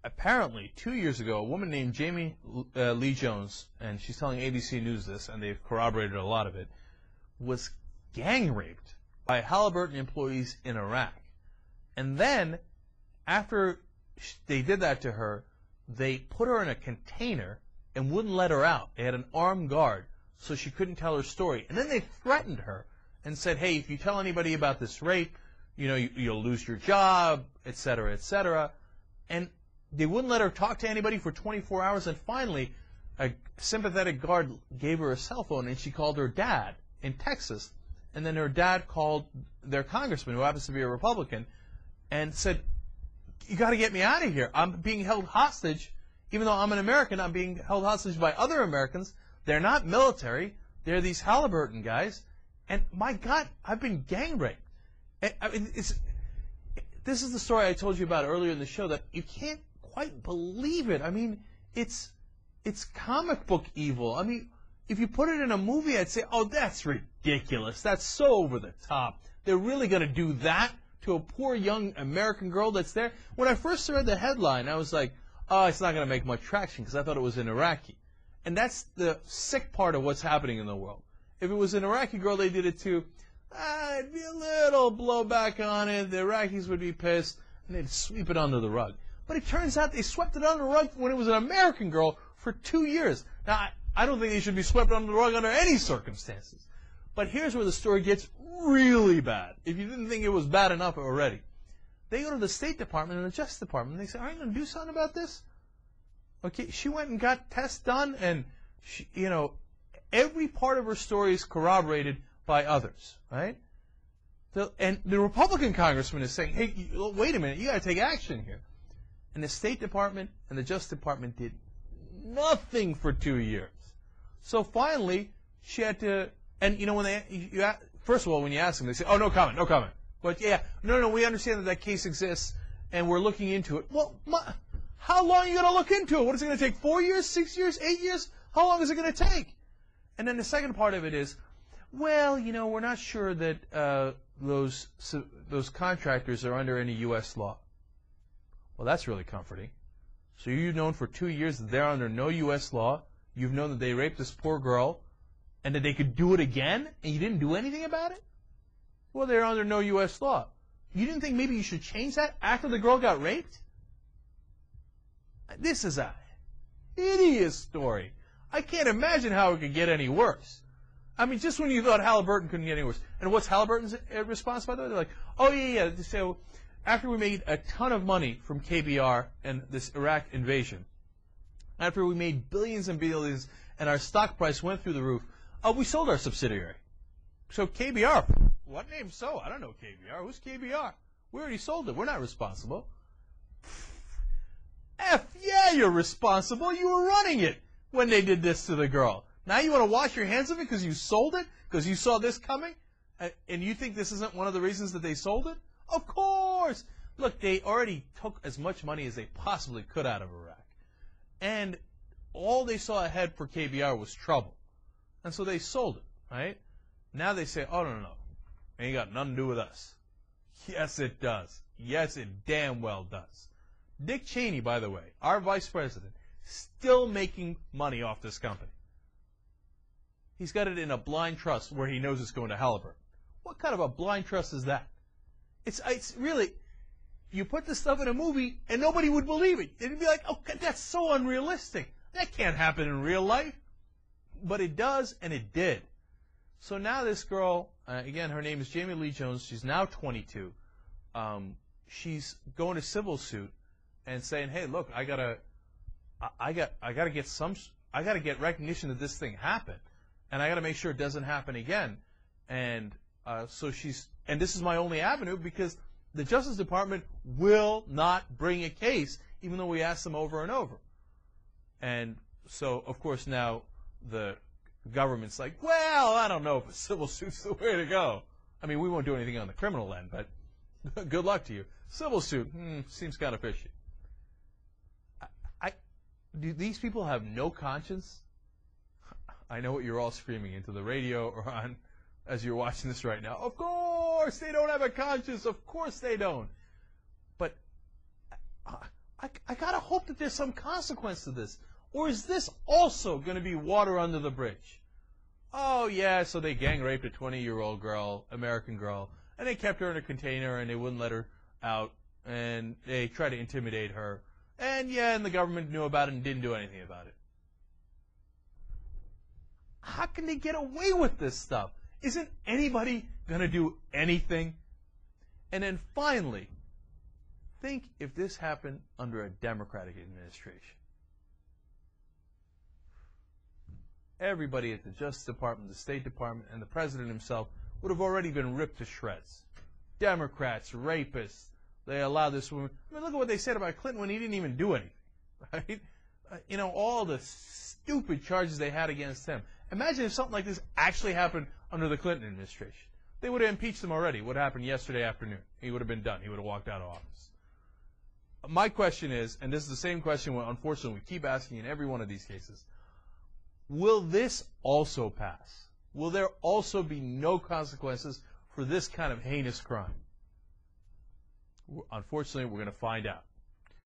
apparently 2 years ago, a woman named Jamie Leigh Jones, and she's telling ABC News this, and they've corroborated a lot of it, was gang raped by Halliburton employees in Iraq. And then, after they did that to her, they put her in a container and wouldn't let her out. They had an armed guard, so she couldn't tell her story. And then they threatened her and said, hey, if you tell anybody about this rape, you'll lose your job, etc., etc. And they wouldn't let her talk to anybody for 24 hours. And finally, a sympathetic guard gave her a cell phone, and she called her dad in Texas. And then her dad called their congressman, who happens to be a Republican, and said, you got to get me out of here. I'm being held hostage. Even though I'm an American, I'm being held hostage by other Americans. They're not military. They're these Halliburton guys. And my God, I've been gang raped. I mean, this is the story I told you about earlier in the show, that you can't quite believe it. I mean, it's comic book evil. I mean, if you put it in a movie, I'd say, oh, that's ridiculous. That's so over the top. They're really going to do that to a poor young American girl that's there? When I first read the headline, I was like, oh, it's not going to make much traction, because I thought it was an Iraqi. And that's the sick part of what's happening in the world. If it was an Iraqi girl they did it to, it'd be a little blowback on it. The Iraqis would be pissed, and they'd sweep it under the rug. But it turns out they swept it under the rug when it was an American girl for 2 years. Now, I don't think they should be swept under the rug under any circumstances. But here's where the story gets really bad. If you didn't think it was bad enough already. They go to the State Department and the Justice Department, and they say, are you going to do something about this? Okay, she went and got tests done, and she, every part of her story is corroborated by others, right? And the Republican congressman is saying, hey, wait a minute, you got to take action here. And the State Department and the Justice Department did nothing for 2 years. So finally, she had to, and first of all, when you ask them, they say, oh, no comment, no comment. But yeah, no, we understand that case exists, and we're looking into it. Well, how long are you going to look into it? What is it going to take, 4 years, 6 years, 8 years? How long is it going to take? And then the second part of it is, well, we're not sure that those contractors are under any U.S. law. Well, that's really comforting. So you've known for 2 years that they're under no U.S. law. You've known that they raped this poor girl, and that they could do it again, and you didn't do anything about it? Well, they're under no U.S. law. You didn't think maybe you should change that after the girl got raped? This is a hideous story. I can't imagine how it could get any worse. I mean, just when you thought Halliburton couldn't get any worse. And what's Halliburton's response, by the way? They're like, oh, yeah. So after we made a ton of money from KBR and this Iraq invasion, after we made billions and billions and our stock price went through the roof, we sold our subsidiary. So KBR, what name so? I don't know KBR. Who's KBR? We already sold it. We're not responsible. Yeah, you're responsible. You were running it when they did this to the girl. Now you want to wash your hands of it because you sold it? Because you saw this coming? And you think this isn't one of the reasons that they sold it? Of course! Look, they already took as much money as they possibly could out of Iraq. And all they saw ahead for KBR was trouble. And so they sold it, right? Now they say, oh, no. It ain't got nothing to do with us. Yes, it does. Yes, it damn well does. Dick Cheney, by the way, our vice president, still making money off this company. He's got it in a blind trust where he knows it's going to Halliburton. What kind of a blind trust is that? It's really, you put this stuff in a movie and nobody would believe it. They'd be like, oh, that's so unrealistic. That can't happen in real life. But it does, and it did. So now this girl, again, her name is Jamie Leigh Jones. She's now 22. She's going to civil suit and saying, hey, look, I gotta get recognition that this thing happened, and I gotta make sure it doesn't happen again. And and this is my only avenue, because the Justice Department will not bring a case, even though we ask them over and over. And so, of course, now the government's like, well, I don't know if a civil suit's the way to go. I mean, we won't do anything on the criminal end, but good luck to you. Civil suit, seems kind of fishy. Do these people have no conscience? I know what you're all screaming into the radio or on as you're watching this right now. Of course they don't have a conscience. Of course they don't. But I gotta hope that there's some consequence to this. Or is this also going to be water under the bridge? Oh, yeah, so they gang raped a 20-year-old girl, American girl, and they kept her in a container and they wouldn't let her out, and they tried to intimidate her. And, yeah, and the government knew about it and didn't do anything about it. How can they get away with this stuff? Isn't anybody going to do anything? And then finally, think if this happened under a Democratic administration. Everybody at the Justice Department, the State Department, and the President himself would have already been ripped to shreds. Democrats, rapists, they allow this woman. I mean, look at what they said about Clinton when he didn't even do anything, right? All the stupid charges they had against him. Imagine if something like this actually happened under the Clinton administration. They would have impeached him already. What happened yesterday afternoon? He would have been done. He would have walked out of office. My question is, and this is the same question, unfortunately, we keep asking in every one of these cases, will this also pass? Will there also be no consequences for this kind of heinous crime? Unfortunately, we're going to find out.